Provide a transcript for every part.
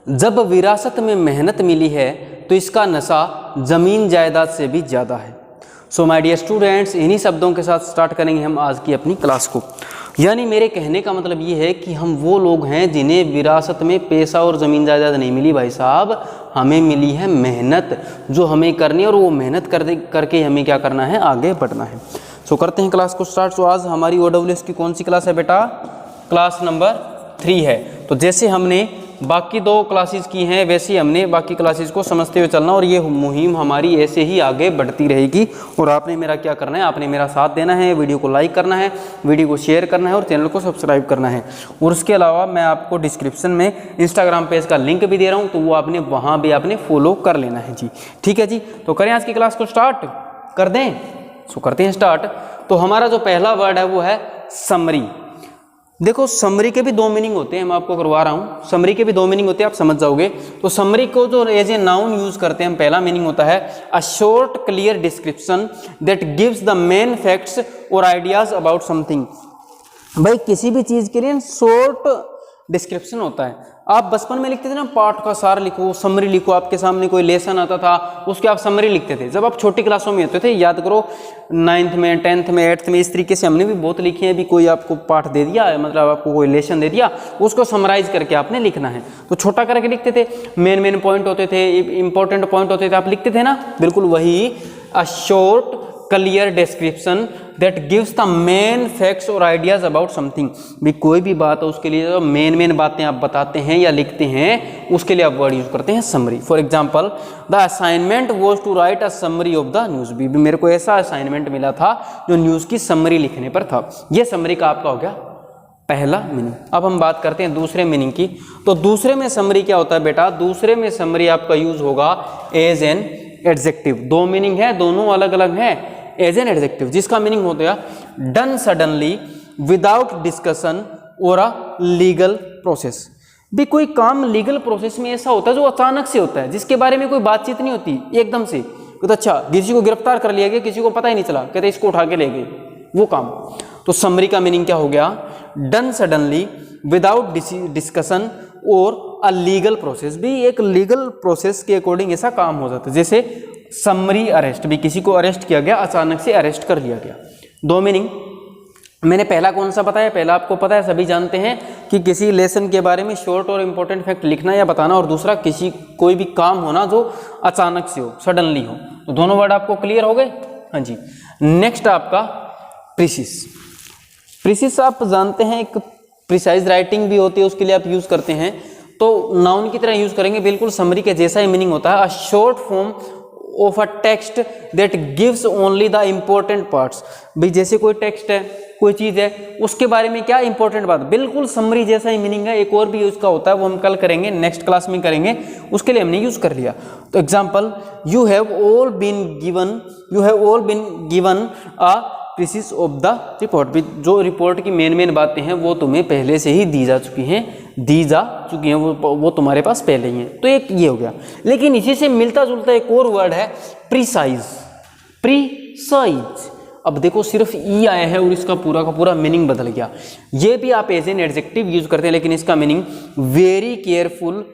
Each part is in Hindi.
जब विरासत में मेहनत मिली है तो इसका नशा ज़मीन जायदाद से भी ज़्यादा है। सो माय डियर स्टूडेंट्स, इन्हीं शब्दों के साथ स्टार्ट करेंगे हम आज की अपनी क्लास को। यानी मेरे कहने का मतलब ये है कि हम वो लोग हैं जिन्हें विरासत में पैसा और ज़मीन जायदाद नहीं मिली भाई साहब, हमें मिली है मेहनत जो हमें करनी है, और वो मेहनत करके हमें क्या करना है, आगे बढ़ना है। सो करते हैं क्लास को स्टार्ट। सो आज हमारी OWS की कौन सी क्लास है बेटा? क्लास नंबर 3 है। तो जैसे हमने बाकी 2 क्लासेस की हैं वैसे ही हमने बाकी क्लासेस को समझते हुए चलना, और ये मुहिम हमारी ऐसे ही आगे बढ़ती रहेगी। और आपने मेरा क्या करना है, आपने मेरा साथ देना है, वीडियो को लाइक करना है, वीडियो को शेयर करना है और चैनल को सब्सक्राइब करना है। और उसके अलावा मैं आपको डिस्क्रिप्शन में इंस्टाग्राम पेज का लिंक भी दे रहा हूँ, तो वो आपने वहाँ भी आपने फॉलो कर लेना है जी। ठीक है जी, तो करें आज की क्लास को स्टार्ट कर दें। सो करते हैं स्टार्ट। तो हमारा जो पहला वर्ड है वो है समरी। देखो समरी के भी 2 मीनिंग होते हैं, मैं आपको करवा रहा हूँ। समरी के भी 2 मीनिंग होते हैं, आप समझ जाओगे। तो समरी को जो एज ए नाउन यूज करते हैं हम, पहला मीनिंग होता है a short clear description that gives the main facts और आइडियाज अबाउट समथिंग। भाई किसी भी चीज के लिए शॉर्ट डिस्क्रिप्शन होता है। आप बचपन में लिखते थे ना, पाठ का सार लिखो, समरी लिखो। आपके सामने कोई लेसन आता था, उसके आप समरी लिखते थे जब आप छोटी क्लासों में होते थे। याद करो 9th में, 10th में, 8th में, इस तरीके से हमने भी बहुत लिखे हैं। अभी कोई आपको पाठ दे दिया, मतलब आपको कोई लेसन दे दिया, उसको समराइज करके आपने लिखना है, तो छोटा करके लिखते थे। मेन पॉइंट होते थे, इंपॉर्टेंट पॉइंट होते थे, आप लिखते थे ना, बिल्कुल वही a short clear description that gives the main facts और आइडियाज अबाउट समथिंग। भी कोई भी बात है उसके लिए जो मेन बातें आप बताते हैं या लिखते हैं, उसके लिए आप वर्ड यूज करते हैं summary. For example, the assignment was to write a summary of the news. भी मेरे को ऐसा असाइनमेंट मिला था जो न्यूज की समरी लिखने पर था। यह समरी का आपका हो गया पहला मीनिंग। अब हम बात करते हैं दूसरे मीनिंग की। तो दूसरे में समरी क्या होता है बेटा? दूसरे में समरी आपका यूज होगा एज एन एडजेक्टिव। 2 मीनिंग है, दोनों अलग अलग हैं। एज एन एडजेक्टिव जिसका मीनिंग हो गया डन सडनली विदाउट डिस्कशन और अ लीगल प्रोसेस। भी कोई काम लीगल प्रोसेस में ऐसा होता है जो अचानक से होता है, जिसके बारे में कोई बातचीत नहीं होती, एकदम से। तो अच्छा, किसी को गिरफ्तार कर लिया गया, किसी को पता ही नहीं चला, कहते इसको उठा के ले गए, वो काम। तो समरी का मीनिंग क्या हो गया? डन सडनली विदाउट डिस्कशन और अ लीगल प्रोसेस। भी एक लीगल प्रोसेस के अकॉर्डिंग ऐसा काम हो जाता है। जैसे समरी अरेस्ट, भी किसी को अरेस्ट किया गया, अचानक से अरेस्ट कर लिया गया। 2 मीनिंग। मैंने पहला कौन सा बताया? पहला आपको पता है, सभी जानते हैं कि किसी लेसन के बारे में शॉर्ट और इंपॉर्टेंट फैक्ट लिखना या बताना, और दूसरा कोई भी काम होना जो अचानक से हो, सडनली हो। तो दोनों वर्ड आपको क्लियर हो गए? हाँ जी। नेक्स्ट आपका प्रीसिस। प्रीसिस आप जानते हैं, एक प्रिसाइज राइटिंग भी होती है, उसके लिए आप यूज करते हैं। तो नाउन की तरह यूज करेंगे, बिल्कुल समरी के जैसा ही मीनिंग होता है। A short form of a text that gives only the important parts. भाई जैसे कोई टेक्स्ट है, कोई चीज है, उसके बारे में क्या इंपॉर्टेंट बात, बिल्कुल समरी जैसा ही मीनिंग है। एक और भी उसका होता है, वो हम कल करेंगे, नेक्स्ट क्लास में करेंगे, उसके लिए हमने यूज कर लिया। तो example, you have all been given a precis of the report. भी जो रिपोर्ट की मेन बातें हैं वो तुम्हें पहले से ही दी जा चुकी हैं, वो तुम्हारे पास पहले ही हैं। तो एक ये हो गया। लेकिन इसी से मिलता जुलता एक और वर्ड है प्रीसाइज। प्रीसाइज, अब देखो सिर्फ ई आया है और इसका पूरा का पूरा मीनिंग बदल गया। ये भी आप एज एन एडजेक्टिव यूज करते हैं, लेकिन इसका meaning very careful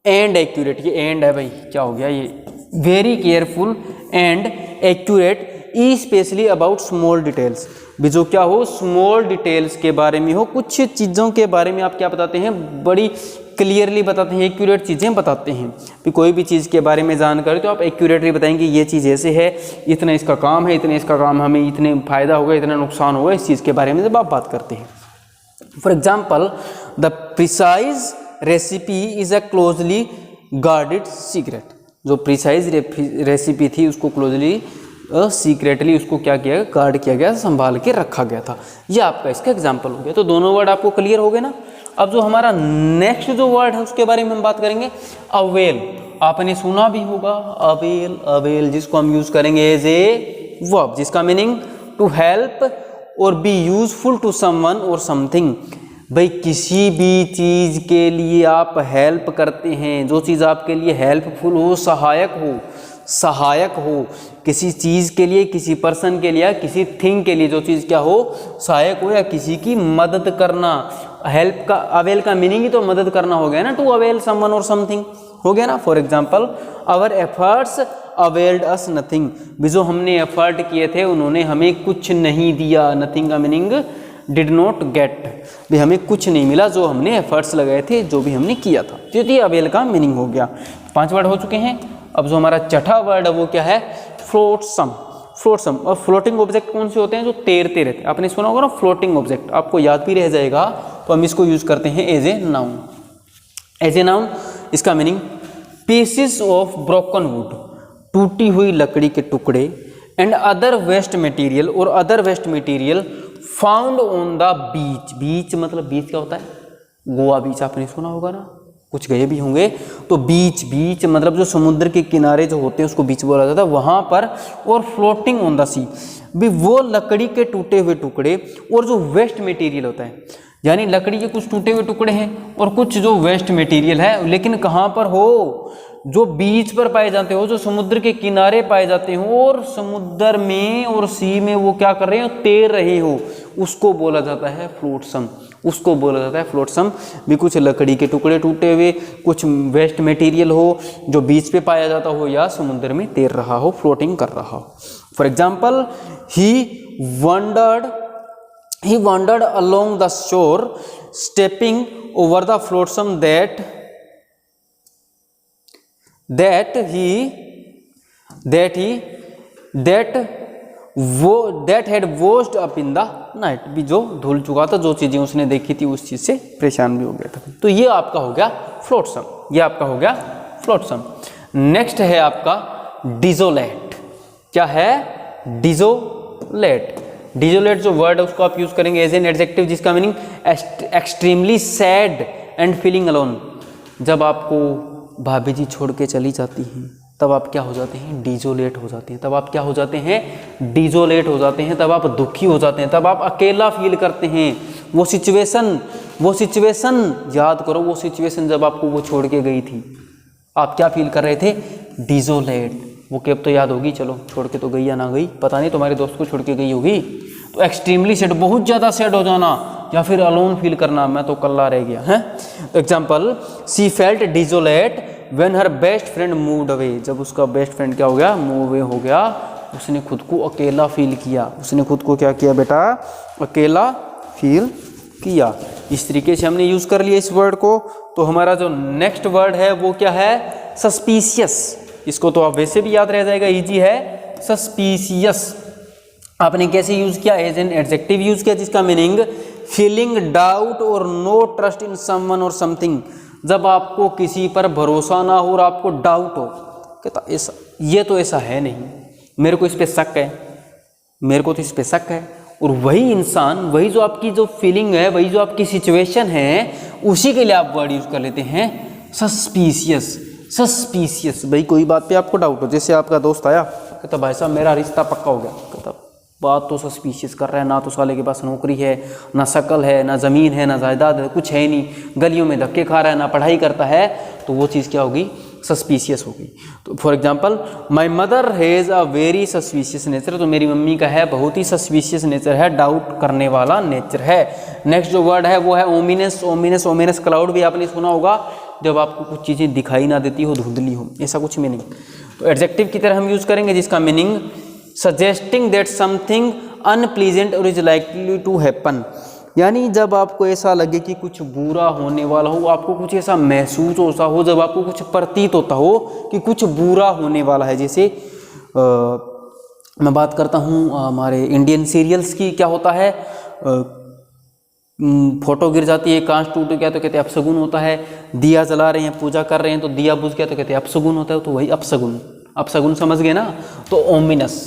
and accurate. ये एंड है भाई, क्या हो गया ये? Very careful and accurate specially about small details. भी जो क्या हो, स्मॉल डिटेल्स के बारे में हो, कुछ चीज़ों के बारे में आप क्या बताते हैं, बड़ी क्लियरली बताते हैं, एक्यूरेट चीज़ें बताते हैं। भी कोई भी चीज़ के बारे में जानकारी तो आप एक्यूरेटली बताएंगे, ये चीज़ ऐसे है, इतना इसका काम है, इतने इसका काम, हमें इतने फायदा होगा, इतना नुकसान होगा, इस चीज़ के बारे में जब आप बात करते हैं। For example, the precise recipe is a closely guarded secret. जो प्रिसाइज रेसिपी थी उसको क्लोजली सीक्रेटली उसको क्या किया, गार्ड किया गया, संभाल के रखा गया था। ये आपका इसका एग्जाम्पल हो गया। तो दोनों वर्ड आपको क्लियर हो गए ना। अब जो हमारा नेक्स्ट जो वर्ड है उसके बारे में हम बात करेंगे, अवेल। आपने सुना भी होगा अवेल, अवेल जिसको हम यूज करेंगे एज ए वर्ब, जिसका मीनिंग टू हेल्प और बी यूजफुल टू समवन और समथिंग। भाई किसी भी चीज़ के लिए आप हेल्प करते हैं, जो चीज़ आपके लिए हेल्पफुल हो, सहायक हो किसी चीज़ के लिए, किसी पर्सन के लिए, किसी थिंग के लिए, जो चीज़ क्या हो, सहायक हो, या किसी की मदद करना, हेल्प का, अवेल का मीनिंग ही तो मदद करना हो गया ना, टू अवेल समवन और समथिंग हो गया ना। For example our efforts availed us nothing, भी जो हमने एफर्ट किए थे उन्होंने हमें कुछ नहीं दिया। नथिंग का मीनिंग डिड नॉट गेट, भी हमें कुछ नहीं मिला जो हमने एफर्ट्स लगाए थे, जो भी हमने किया था। तो ये अवेल का मीनिंग हो गया। 5 वर्ड हो चुके हैं। अब जो हमारा छठा वर्ड है वो क्या है? फ्लोटसम। फ्लोटसम। और फ्लोटिंग ऑब्जेक्ट कौन से होते हैं? जो तैरते रहते हैं। आपने सुना होगा ना फ्लोटिंग ऑब्जेक्ट, आपको याद भी रह जाएगा, तो हम इसको यूज करते हैं as a noun. As a noun इसका meaning pieces of broken wood, टूटी हुई लकड़ी के टुकड़े, एंड अदर वेस्ट मटेरियल, और other waste material found on the beach. Beach मतलब बीच क्या होता है? गोवा बीच आपने सुना होगा ना, कुछ गए भी होंगे। तो बीच, बीच मतलब जो समुद्र के किनारे जो होते हैं उसको बीच बोला जाता है, वहां पर। और फ्लोटिंग ऑन द सी, भी वो लकड़ी के टूटे हुए टुकड़े और जो वेस्ट मटेरियल होता है, यानी लकड़ी के कुछ टूटे हुए टुकड़े हैं और कुछ जो वेस्ट मटेरियल है, लेकिन कहाँ पर हो? जो बीच पर पाए जाते हो, जो समुद्र के किनारे पाए जाते हो, और समुद्र में और सी में वो क्या कर रहे हो? तैर रहे हो, उसको बोला जाता है फ्लोटसम। उसको बोला जाता है फ्लोटसम। भी कुछ लकड़ी के टुकड़े टूटे हुए, कुछ वेस्ट मटेरियल हो जो बीच पे पाया जाता हो या समुद्र में तैर रहा हो, फ्लोटिंग कर रहा हो। For example he wandered along the shore, stepping over the flotsam that had washed up in the night, भी जो धुल चुका था, जो चीजें उसने देखी थी उस चीज से परेशान भी हो गया था। तो ये आपका हो गया फ्लोटसम, ये आपका हो गया फ्लोटसम। नेक्स्ट है आपका डिजोलेट। क्या है? डिजोलेट। डिजोलेट जो वर्ड है उसको आप यूज करेंगे एज एन एडजेक्टिव, जिसका meaning extremely sad and feeling alone. जब आपको भाभी जी छोड़ के चली जाती हैं तब आप क्या हो जाते हैं? डिजोलेट हो जाते हैं। तब आप क्या हो जाते हैं? डिजोलेट हो जाते हैं। तब आप दुखी हो जाते हैं, तब आप अकेला फील करते हैं। वो सिचुएशन याद करो, वो सिचुएशन जब आपको वो छोड़ के गई थी, आप क्या फील कर रहे थे? डिजोलेट। वो कैब तो याद होगी, चलो छोड़ के तो गई या ना गई पता नहीं, तुम्हारे दोस्त को छोड़ के गई होगी। तो एक्सट्रीमली सैड, बहुत ज़्यादा सैड हो जाना, या फिर अलोन फील करना, मैं तो कल्ला रह गया है। Example, she felt desolate when her best friend moved away. जब उसका बेस्ट फ्रेंड क्या हो गया? मूव अवे हो गया, उसने खुद को अकेला फील किया। उसने खुद को क्या किया बेटा? अकेला फील किया। इस तरीके से हमने यूज कर लिया इस वर्ड को। तो हमारा जो नेक्स्ट वर्ड है वो क्या है? सस्पिशियस। इसको तो आप वैसे भी याद रह जाएगा, इजी है। सस्पिशियस आपने कैसे यूज किया? एज एन एडजेक्टिव यूज किया, जिसका मीनिंग फीलिंग डाउट और नो ट्रस्ट इन समवन और समथिंग। जब आपको किसी पर भरोसा ना हो और आपको डाउट हो, कहता ऐसा, ये तो ऐसा है नहीं, मेरे को इस पे शक है, मेरे को तो इस पे शक है। और वही इंसान, वही जो आपकी जो फीलिंग है, वही जो आपकी सिचुएशन है, उसी के लिए आप वर्ड यूज कर लेते हैं सस्पिशियस। सस्पिशियस, भाई कोई बात पे आपको डाउट हो, जैसे आपका दोस्त आया, कहता भाई साहब मेरा रिश्ता पक्का हो गया, कहता बात तो सस्पिशियस कर रहा है, ना तो साले के पास नौकरी है, ना शकल है, ना ज़मीन है, ना जायदाद है, कुछ है नहीं, गलियों में धक्के खा रहा है, ना पढ़ाई करता है, तो वो चीज़ क्या होगी? सस्पिशियस होगी। तो for example, my mother has a very suspicious nature. तो मेरी मम्मी का है बहुत ही सस्पिशियस नेचर है, डाउट करने वाला नेचर है। नेक्स्ट जो वर्ड है वो है ओमिनस। ओमिनस, ओमिनस क्लाउड भी आपने सुना होगा, जब आपको कुछ चीज़ें दिखाई ना देती हो, धुंधली हो, ऐसा कुछ मीनिंग। तो एडजेक्टिव की तरह हम यूज़ करेंगे, जिसका meaning suggesting that something unpleasant और इज लाइकली टू हैपन। यानी जब आपको ऐसा लगे कि कुछ बुरा होने वाला हो, आपको कुछ ऐसा महसूस होता हो, जब आपको कुछ प्रतीत होता हो कि कुछ बुरा होने वाला है। जैसे मैं बात करता हूँ हमारे इंडियन सीरियल्स की, क्या होता है, फोटो गिर जाती है, कांच टूट गया तो कहते हैं अपशगुन होता है, दिया जला रहे हैं, पूजा कर रहे हैं तो दिया बुझ गया तो कहते हैं अपशगुन होता है। तो वही अपशगुन, अपशगुन समझ गए ना। तो ओमिनस,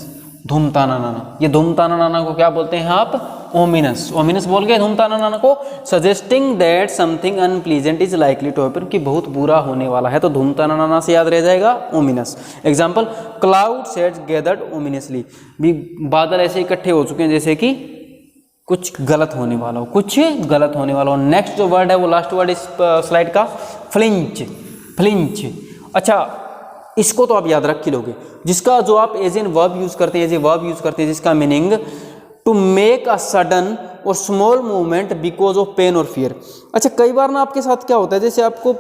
धूमताना नाना, ये धूमताना नाना को क्या बोलते हैं आप? ओमिनस। ओमिनस बोल गए धूमताना नाना को। Suggesting that something unpleasant is likely to happen, कि बहुत बुरा होने वाला है, तो धूमताना नाना से याद रह जाएगा ominous. Example, cloud sets gathered ominously, भी बादल ऐसे इकट्ठे हो चुके हैं जैसे कि कुछ गलत होने वाला हो, कुछ गलत होने वाला हो। नेक्स्ट जो वर्ड है वो लास्ट वर्ड इस स्लाइड का, फ्लिंच। फ्लिंच, अच्छा इसको तो आप याद रख ही लोगे, जिसका जो आप एज एन वर्ब यूज करते हैं, एज ए वर्ब यूज करते हैं, जिसका meaning to make a sudden और small movement because of pain और फियर। अच्छा, कई बार ना आपके साथ क्या होता है, जैसे आपको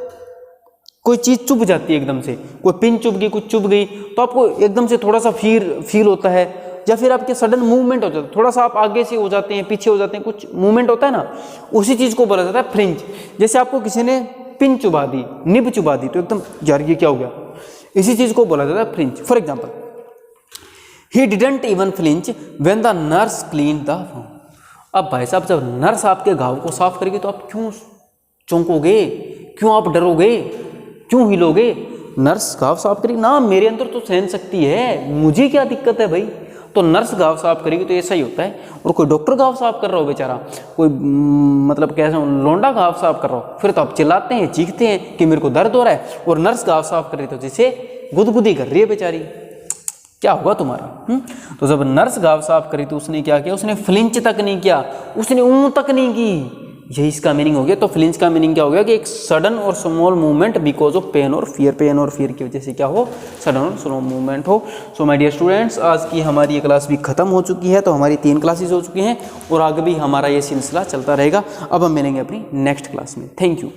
कोई चीज़ चुभ जाती है एकदम से, कोई पिन चुभ गई, कुछ चुभ गई, तो आपको एकदम से थोड़ा सा फील होता है, या फिर आपके सडन मूवमेंट हो जाता है, थोड़ा सा आप आगे से हो जाते हैं, पीछे हो जाते हैं, कुछ मूवमेंट होता है ना, उसी चीज़ को बोला जाता है फ्लिंच। जैसे आपको किसी ने पिन चुभा दी, निब चुभा दी, तो एकदम यार ये क्या हो गया, इसी चीज़ को बोला जाता है flinch. For example, he didn't even flinch when the nurse clean the wound. अब भाई साहब, जब नर्स आपके घाव को साफ करेगी तो आप क्यों चौंकोगे, क्यों आप डरोगे, क्यों हिलोगे? नर्स घाव साफ करेगी ना, मेरे अंदर तो सहन शक्ति है, मुझे क्या दिक्कत है भाई। तो नर्स घाव साफ करेगी तो ऐसा ही होता है। और कोई डॉक्टर घाव साफ कर रहा हो बेचारा, कोई मतलब कैसे लौंडा घाव साफ कर रहा हो, फिर तो आप चिल्लाते हैं, चीखते हैं कि मेरे को दर्द हो रहा है। और नर्स घाव साफ कर रही तो जैसे गुदगुदी कर रही है बेचारी, क्या होगा तुम्हारा? तो जब नर्स घाव साफ करी तो उसने क्या किया, उसने फ्लिंच तक नहीं किया, उसने ऊं तक नहीं की। यही इसका मीनिंग हो गया। तो फ्लिंच का मीनिंग क्या हो गया कि एक सडन और small movement because of pain और फियर, पेन और फियर की वजह से क्या हो, सडन और स्मॉल मूवमेंट हो। सो माय डियर स्टूडेंट्स, आज की हमारी ये क्लास भी खत्म हो चुकी है। तो हमारी 3 क्लासेस हो चुकी हैं और आगे भी हमारा ये सिलसिला चलता रहेगा। अब हम मिलेंगे अपनी नेक्स्ट क्लास में। Thank you.